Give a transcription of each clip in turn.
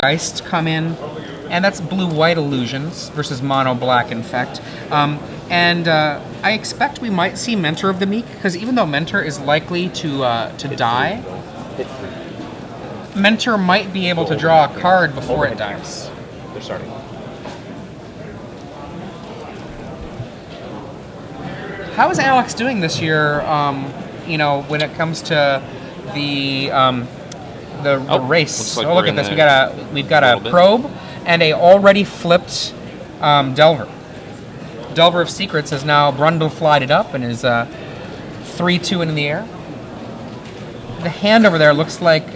Geist come in, and that's blue-white illusions versus mono-black infect. I expect we might see Mentor of the Meek, because even though Mentor is likely to die, Mentor might be able to draw a card before it dies. They're starting. How is Alex doing this year? When it comes to the race. Like look at this. We've got a probe and a already flipped Delver. Delver of Secrets has now Brundle-flied it up and is 3-2 in the air. The hand over there looks like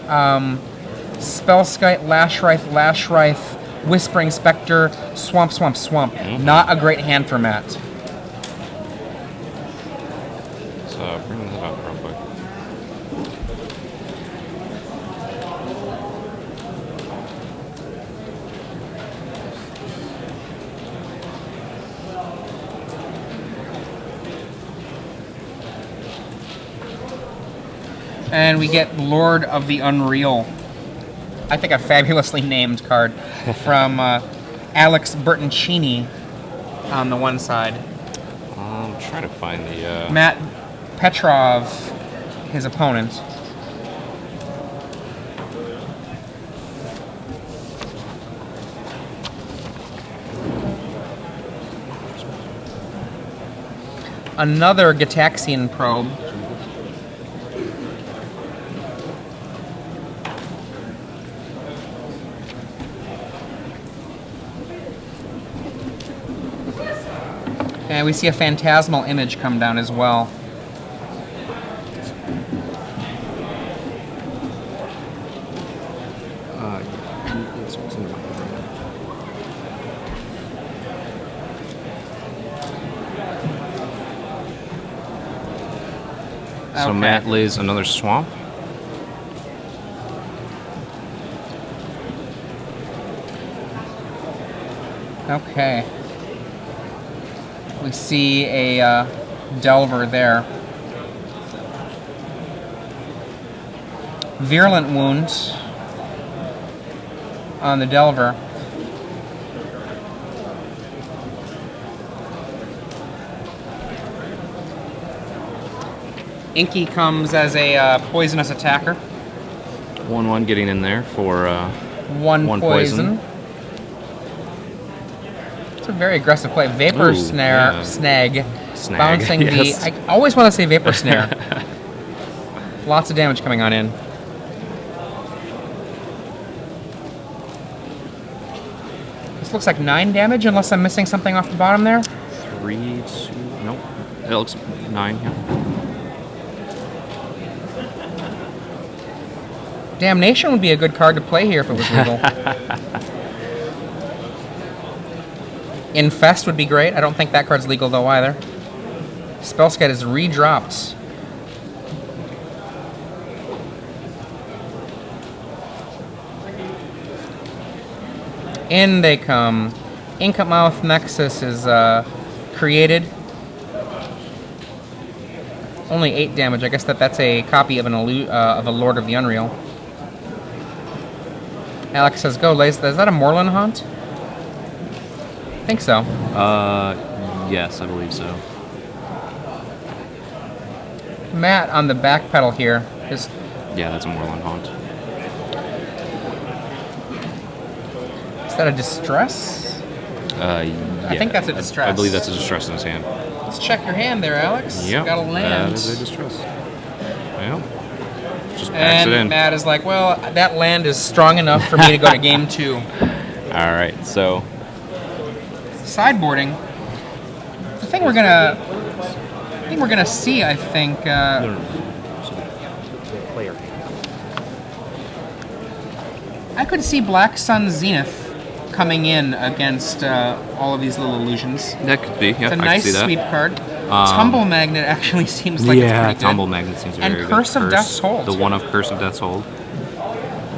Spellskite, Lashwraith, Whispering Spectre, Swamp. Mm-hmm. Not a great hand for Matt. So bring that up real quick. And we get Lord of the Unreal. I think a fabulously named card from Alex Bertoncini on the one side. I'm trying to find the... Matt Petrov, his opponent. Another Gitaxian probe. And we see a phantasmal image come down as well. So Okay. Matt lays another swamp. Okay. We see a Delver there. Virulent Wound on the Delver. Inky comes as a poisonous attacker. 1/1 getting in there for One poison. It's a very aggressive play. Vapor Ooh, Snare, yeah. Snag. Snag, Bouncing yes. I always want to say Vapor Snare. Lots of damage coming on in. This looks like 9 damage, unless I'm missing something off the bottom there. 3, 2, nope. It looks 9, yeah. Damnation would be a good card to play here if it was legal. Infest would be great. I don't think that card's legal though either. Spellskite is re-dropped. In they come. Inkmouth Nexus is created. Only 8 damage. I guess that's a copy of of a Lord of the Unreal. Alex says, "Go, Lace." Is that a Moreland Haunt? I think so. Yes, I believe so. Matt on the back pedal here is. Yeah, that's a Moreland Haunt. Is that a Distress? Yeah, I think that's a Distress. I believe that's a Distress in his hand. Let's check your hand there, Alex. Yep, Got a land. that is a Distress. Yeah. Just packs And it in. Matt is like, well, that land is strong enough for me to go to game 2. All right, so Sideboarding. The thing we're gonna see, I think. I could see Black Sun Zenith coming in against all of these little illusions. that could be. Yeah, It's a I nice can see that. sweep card. Tumble Magnet actually seems like it's pretty good. Tumble Magnet seems And very good. Curse of Death's Hold. The one of Curse of Death's Hold.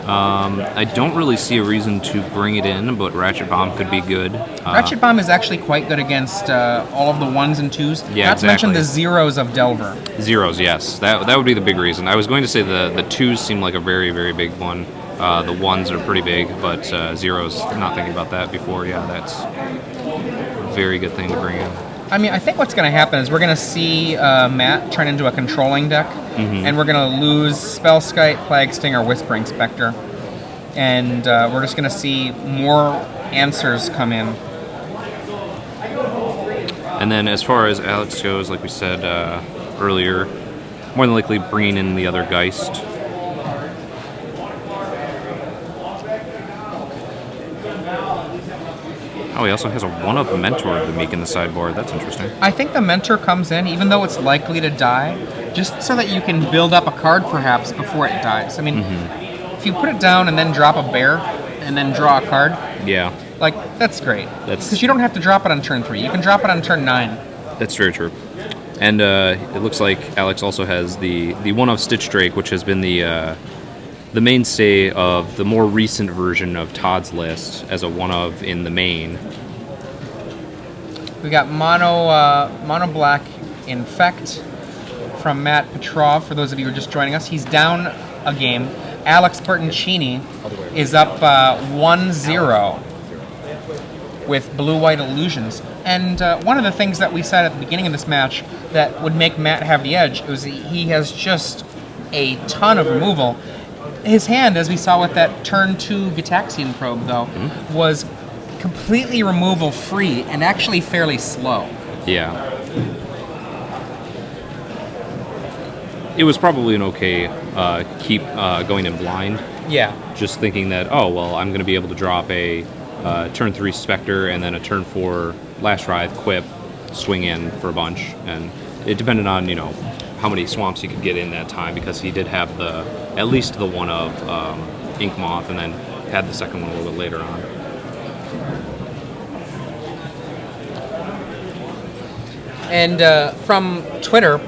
I don't really see a reason to bring it in, but Ratchet Bomb could be good. Ratchet Bomb is actually quite good against all of the 1s and 2s. Yeah, Not to mention exactly. the 0s of Delver. Zeros, yes. That would be the big reason. I was going to say the 2s seem like a very, very big one. The ones are pretty big, but zeros, not thinking about that before. Yeah, that's a very good thing to bring in. I mean, I think what's going to happen is we're going to see Matt turn into a controlling deck, and we're going to lose Spellskite, Plague Stinger, Whispering Spectre, and we're just going to see more answers come in. And then as far as Alex goes, like we said earlier, more than likely bringing in the other Geist. Oh, he also has a 1-up Mentor of the Meek in the sideboard. That's interesting. I think the Mentor comes in, even though it's likely to die, just so that you can build up a card perhaps before it dies. I mean, if you put it down and then drop a bear and then draw a card, yeah, like, that's great. Because you don't have to drop it on turn 3. You can drop it on turn 9. That's very true. And it looks like Alex also has the 1-of Stitch Drake, which has been the mainstay of the more recent version of Todd's list as a 1-of in the main. We got mono black Infect from Matt Petrov. For those of you who are just joining us, he's down a game. Alex Bertoncini is up 1-0 with blue-white illusions. And one of the things that we said at the beginning of this match that would make Matt have the edge was he has just a ton of removal. His hand, as we saw with that turn 2 Gitaxian Probe, though, was completely removal free and actually fairly slow. Yeah. It was probably an okay keep going in blind. Yeah. Just thinking that, oh, well, I'm going to be able to drop a turn 3 Spectre and then a turn 4 Last Writhe, Quip, swing in for a bunch. And it depended on, you know, how many swamps he could get in that time, because he did have at least the 1-of Ink Moth, and then had the second one a little bit later on. And from Twitter,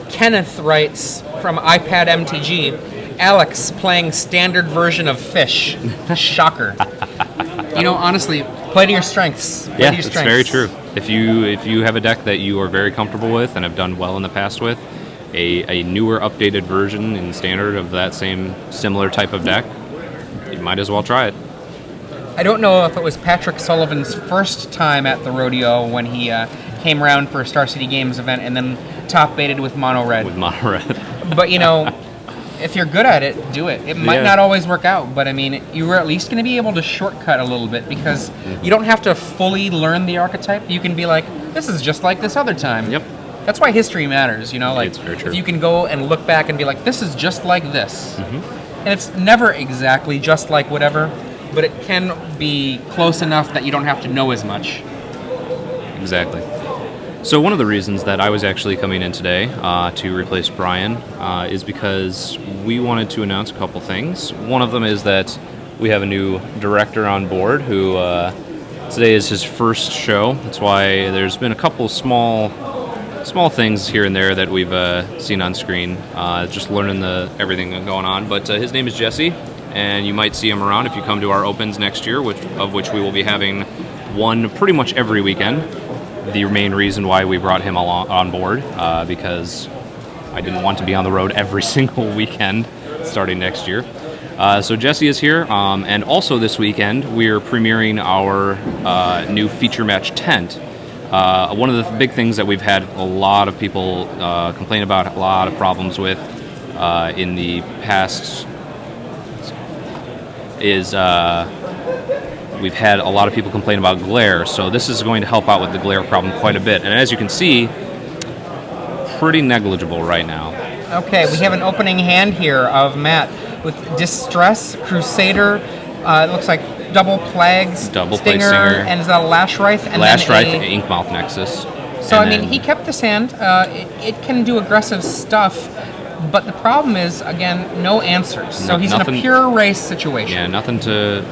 Kenneth writes from iPad MTG, Alex playing standard version of Fish. Shocker. You know, honestly, play to your strengths. Yeah, it's very true. If you have a deck that you are very comfortable with and have done well in the past with, a newer, updated version in standard of that similar type of deck, you might as well try it. I don't know if it was Patrick Sullivan's first time at the rodeo when he came around for a Star City Games event and then top baited with mono red. With mono red. But you know, if you're good at it, do it. It might not always work out, but I mean, you were at least going to be able to shortcut a little bit, because you don't have to fully learn the archetype. You can be like, this is just like this other time. Yep. That's why history matters, you know? Like, it's very true. If you can go and look back and be like, this is just like this. And it's never exactly just like whatever, but it can be close enough that you don't have to know as much. Exactly. So one of the reasons that I was actually coming in today to replace Brian is because we wanted to announce a couple things. One of them is that we have a new director on board who today is his first show. That's why there's been a couple small things here and there that we've seen on screen, just learning everything going on. But his name is Jesse, and you might see him around if you come to our opens next year, of which we will be having one pretty much every weekend. The main reason why we brought him on board, because I didn't want to be on the road every single weekend starting next year. So Jesse is here, and also this weekend we're premiering our new feature match tent. One of the big things that we've had a lot of people complain about, a lot of problems with in the past is we've had a lot of people complain about glare, so this is going to help out with the glare problem quite a bit. And as you can see, pretty negligible right now. Okay, we have an opening hand here of Matt with Distress, Crusader, it looks like double Plague Stinger, and is that a Lash Writhe? And Lash Writhe, Inkmouth Nexus. So, I mean, he kept this hand. It can do aggressive stuff, but the problem is, again, no answers. So he's in a pure race situation. Yeah, nothing to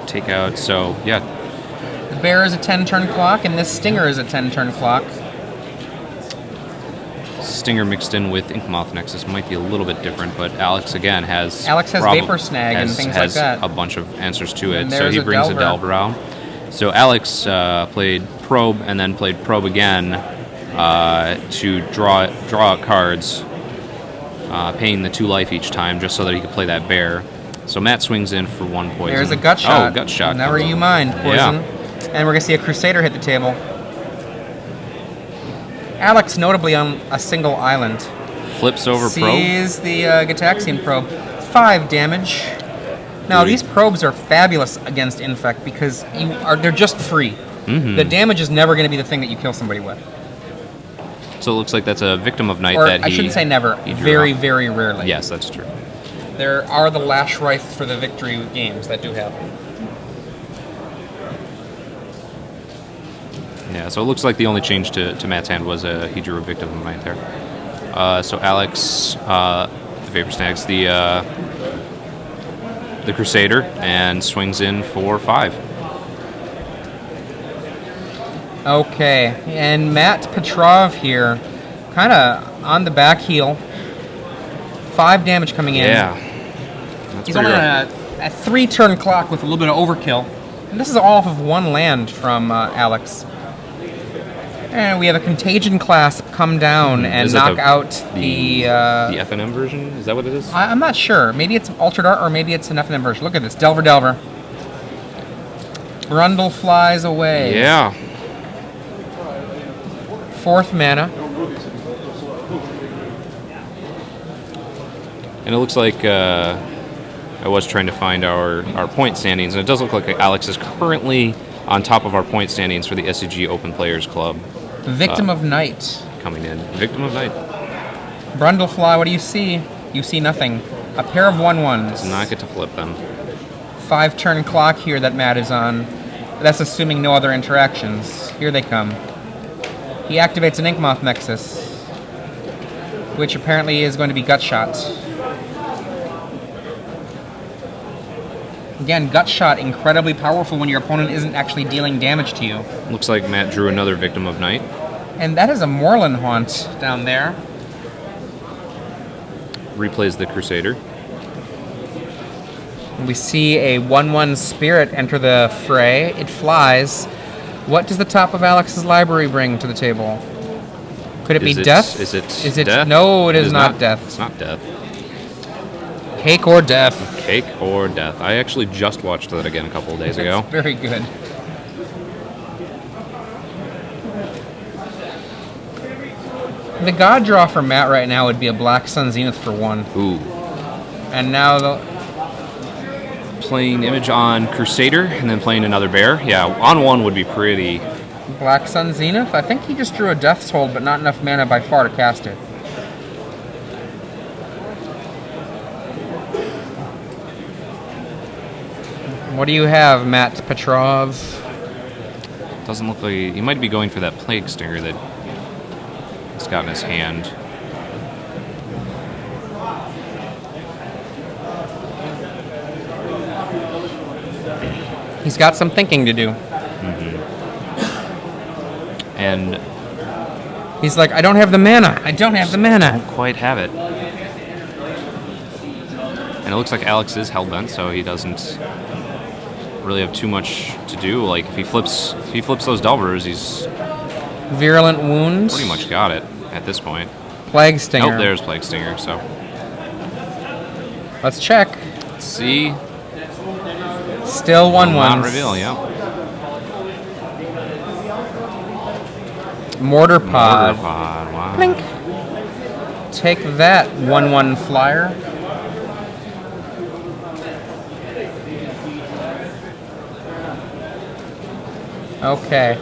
take out, so yeah. The bear is a 10-turn clock, and this Stinger is a 10-turn clock. Stinger mixed in with Inkmouth Nexus might be a little bit different, but Alex again has Vapor Snag and things like that. A bunch of answers to it, so he brings a Delver out. So Alex played Probe and then played Probe again to draw out cards. paying the 2 life each time just so that he could play that bear. So Matt swings in for 1 poison. There's a gut shot. Oh, gut shot. Never you mind, poison. Yeah. And we're going to see a Crusader hit the table. Alex, notably on a single island. Flips over probe. Sees the Gataxian probe. 5 damage. Now, these probes are fabulous against Infect because they're just free. Mm-hmm. The damage is never going to be the thing that you kill somebody with. So it looks like that's a Victim of Night Or that he... I shouldn't say never. Very, very rarely. Yes, that's true. There are the Lash Wraith for the victory games that do happen. Yeah, so it looks like the only change to Matt's hand was he drew a Victim of Night there. So Alex, the Vapor Snags the Crusader and swings in for 5. Okay, and Matt Petrov here, kind of on the back heel. 5 damage coming in. Yeah. He's only on a 3-turn clock with a little bit of overkill. And this is all off of 1 land from Alex. And we have a Contagion Clasp come down and knock out the FNM version? Is that what it is? I'm not sure. Maybe it's Altered Art or maybe it's an FNM version. Look at this. Delver. Brundle flies away. Yeah. 4th mana. And it looks like I was trying to find our point standings, and it does look like Alex is currently on top of our point standings for the SCG Open Players Club. Victim of Night. Coming in. Victim of Night. Brundlefly, what do you see? You see nothing. A pair of 1/1s. Does not get to flip them. 5-turn clock here that Matt is on. That's assuming no other interactions. Here they come. He activates an Inkmoth Nexus, which apparently is going to be Gut Shot. Again, Gut Shot, incredibly powerful when your opponent isn't actually dealing damage to you. Looks like Matt drew another Victim of Night. And that is a Moorland Haunt down there. Replays the Crusader. We see a 1/1 Spirit enter the fray. It flies. What does the top of Alex's library bring to the table? Could it be death? Is it death? death? No, it is not death. It's not death. Cake or death. Cake or death. I actually just watched that again a couple of days ago. Very good. The god draw for Matt right now would be a Black Sun Zenith for 1. Ooh. And now Playing Image on Crusader and then playing another bear. Yeah, on 1 would be pretty. Black Sun Zenith? I think he just drew a Death's Hold, but not enough mana by far to cast it. What do you have, Matt Petrov? Doesn't look like he might be going for that Plague Stinger that he's got in his hand. He's got some thinking to do. Mm-hmm. And he's like, I don't have the mana. I don't have the mana. Don't quite have it. And it looks like Alex is hellbent, so he doesn't really have too much to do. Like if he flips those Delvers, he's Virulent Wound. Pretty much got it at this point. Plague Stinger. Nope, there's Plague Stinger. So let's check. Let's see. Still 1/1. Not reveal, yeah. Mortar Pod. Wow. Blink. Take that, 1/1 flyer. Okay.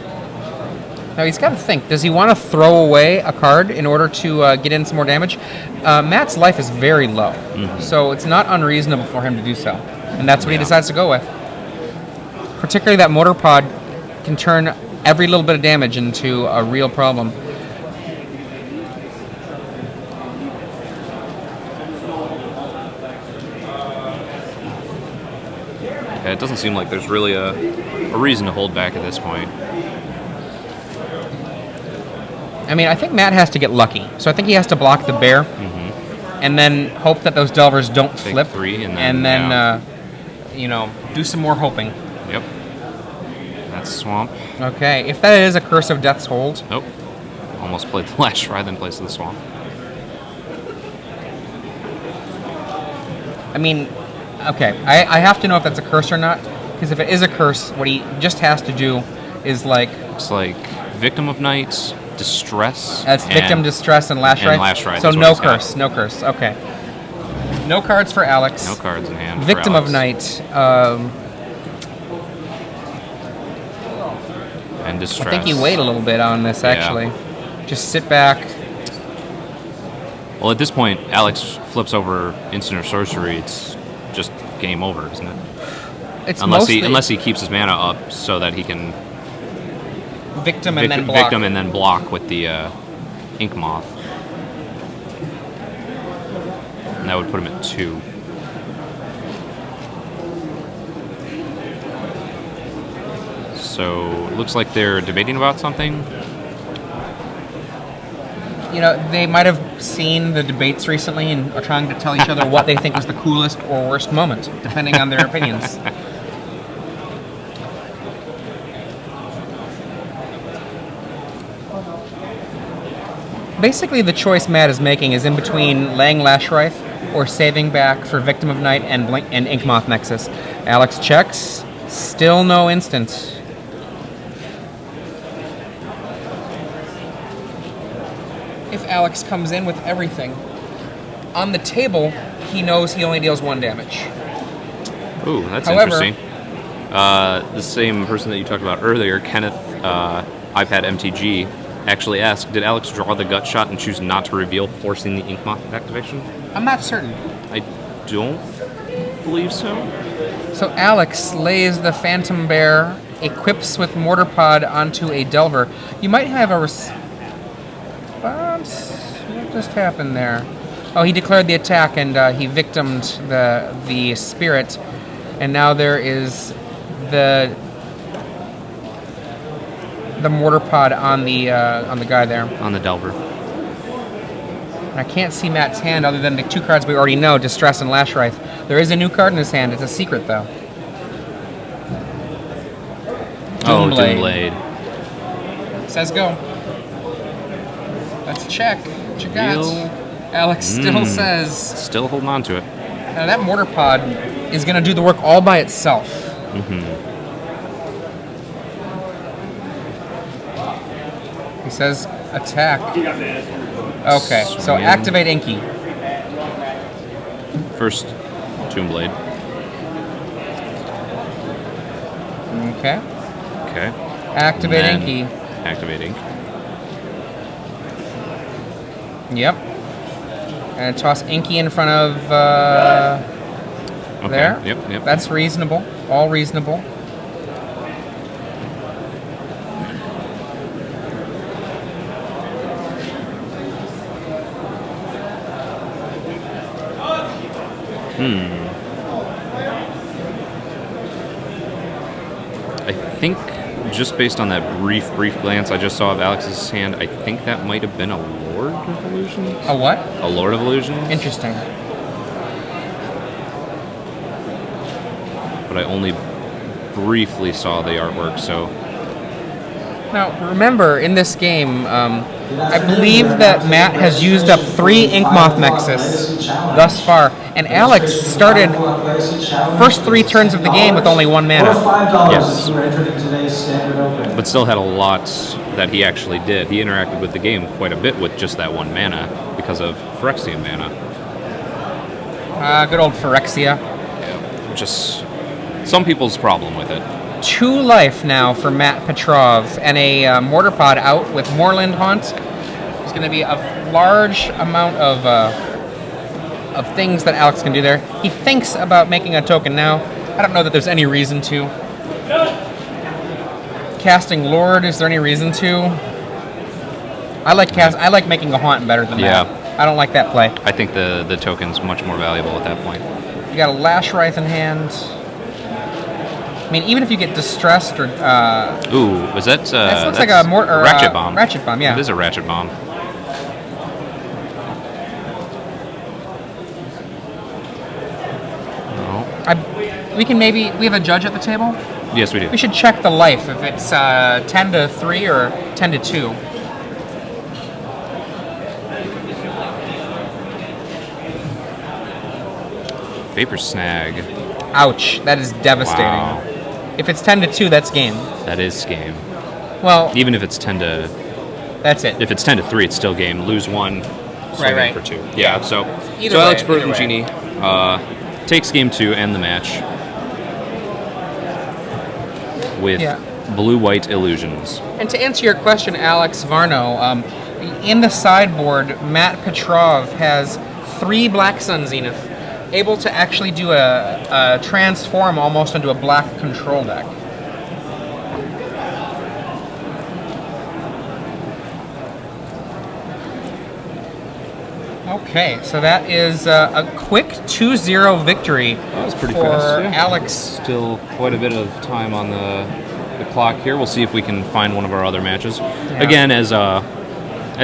Now he's got to think. Does he want to throw away a card in order to get in some more damage? Matt's life is very low, so it's not unreasonable for him to do so. And that's what he decides to go with. Particularly that Mortar Pod can turn every little bit of damage into a real problem. Yeah, it doesn't seem like there's really a reason to hold back at this point. I mean, I think Matt has to get lucky. So I think he has to block the bear and then hope that those Delvers don't flip. 3 and then you know, do some more hoping. Yep. That's Swamp. Okay, if that is a Curse of Death's Hold. Nope. Almost played the Lash Ride, then placed the Swamp. I mean, okay, I have to know if that's a curse or not, because if it is a curse, what he just has to do is like... It's like Victim of Night, Distress. That's Victim, Distress, and Lash Ride? Lash Ride. So no curse, no curse, okay. No cards for Alex. No cards in hand Victim for of Alex. Night. And Distress. I think you wait a little bit on this, actually. Just sit back. Well, at this point, Alex flips over instant or sorcery. It's just game over, isn't it? It's unless he keeps his mana up so that he can Victim and then block. Victim and then block with the Ink Moth. And that would put him at 2. So, it looks like they're debating about something. You know, they might have seen the debates recently and are trying to tell each other what they think was the coolest or worst moment, depending on their opinions. Basically, the choice Matt is making is in between laying Lashwraith or saving back for Victim of Night and Inkmoth Nexus. Alex checks. Still no instant. If Alex comes in with everything on the table, he knows he only deals 1 damage. Ooh, that's However, interesting. The same person that you talked about earlier, Kenneth, iPad MTG, actually asked, did Alex draw the gut shot and choose not to reveal, forcing the Inkmoth activation? I'm not certain. I don't believe so. So Alex lays the Phantom Bear, equips with Mortar Pod onto a Delver. You might have a response. What just happened there? Oh, he declared the attack and he victimed the spirit, and now there is the Mortar Pod on the guy there. On the Delver. I can't see Matt's hand other than the 2 cards we already know, Distress and Lashwraith. There is a new card in his hand. It's a secret, though. Doomblade. Says go. Let's check. What you got? Alex still says... Still holding on to it. Now, that Mortar Pod is going to do the work all by itself. Mm-hmm. He says attack. Okay, so activate Inky. First, Doomblade. Okay. Okay. Activate Inky. Activate Ink. Yep. And toss Inky in front of Okay. there. Yep. That's reasonable. All reasonable. I think, just based on that brief glance I just saw of Alex's hand, I think that might have been a Lord of Illusions. A what? A Lord of Illusions. Interesting. But I only briefly saw the artwork, so... Now, remember, in this game, I believe that Matt has used up 3 Inkmoth Nexus thus far, and Alex started first 3 turns of the game with only 1 mana. Yes. But still had a lot that he actually did. He interacted with the game quite a bit with just that 1 mana because of Phyrexian mana. Good old Phyrexia. Yeah, just some people's problem with it. 2 life now for Matt Petrov, and a Mortar Pod out with Moorland Haunt. There's going to be a large amount of things that Alex can do there. He thinks about making a token now. I don't know that there's any reason to. Casting Lord, is there any reason to? I like making a Haunt better than that. I don't like that play. I think the token's much more valuable at that point. You got a Lashwraith in hand. I mean, even if you get distressed or... Ooh, was that... that looks like a Ratchet Bomb. Ratchet Bomb, yeah. It is a Ratchet Bomb. No. We have a judge at the table? Yes, we do. We should check the life, if it's 10 to 3 or 10 to 2. Vapor Snag. Ouch, that is devastating. Wow. If it's 10-2, that's game. That is game. Well, Even if it's 10 to... that's it. If it's 10-3, it's still game. Lose one, swing Right. for 2. Yeah, so Either way, Alex either way. Bertoncini takes game 2 and the match with blue-white illusions. And to answer your question, Alex Varno, in the sideboard, Matt Petrov has 3 Black Sun Zenith, able to actually do a transform almost into a black control deck. Okay, so that is a quick 2-0 victory That was pretty for fast. Yeah. Alex. Still quite a bit of time on the clock here. We'll see if we can find one of our other matches. Again, as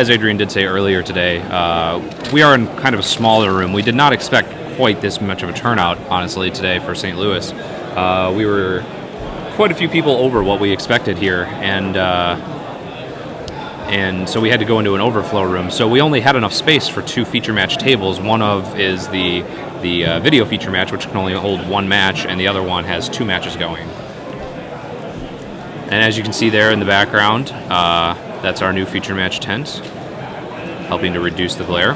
Adrian did say earlier today, we are in kind of a smaller room. We did not expect quite this much of a turnout, honestly, today for St. Louis. We were quite a few people over what we expected here, and so we had to go into an overflow room. So we only had enough space for 2 feature match tables. One of is the video feature match, which can only hold 1 match, and the other one has 2 matches going. And as you can see there in the background, that's our new feature match tent, helping to reduce the glare.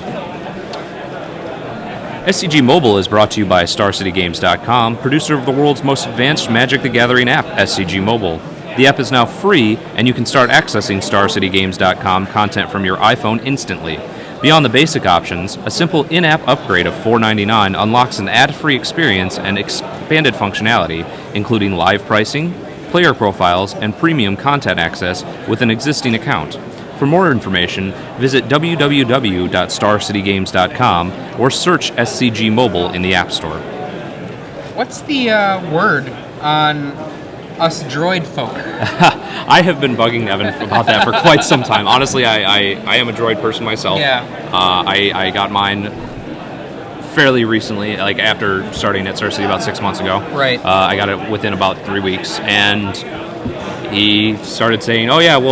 SCG Mobile is brought to you by StarCityGames.com, producer of the world's most advanced Magic the Gathering app, SCG Mobile. The app is now free, and you can start accessing StarCityGames.com content from your iPhone instantly. Beyond the basic options, a simple in-app upgrade of $4.99 unlocks an ad-free experience and expanded functionality, including live pricing, player profiles, and premium content access with an existing account. For more information, visit www.starcitygames.com or search SCG Mobile in the App Store. What's the word on us droid folk? I have been bugging Evan about that for quite some time. Honestly, I am a droid person myself. Yeah. I got mine fairly recently, like after starting at Star City about 6 months ago. Right. I got it within about 3 weeks, and he started saying, "Oh yeah, we'll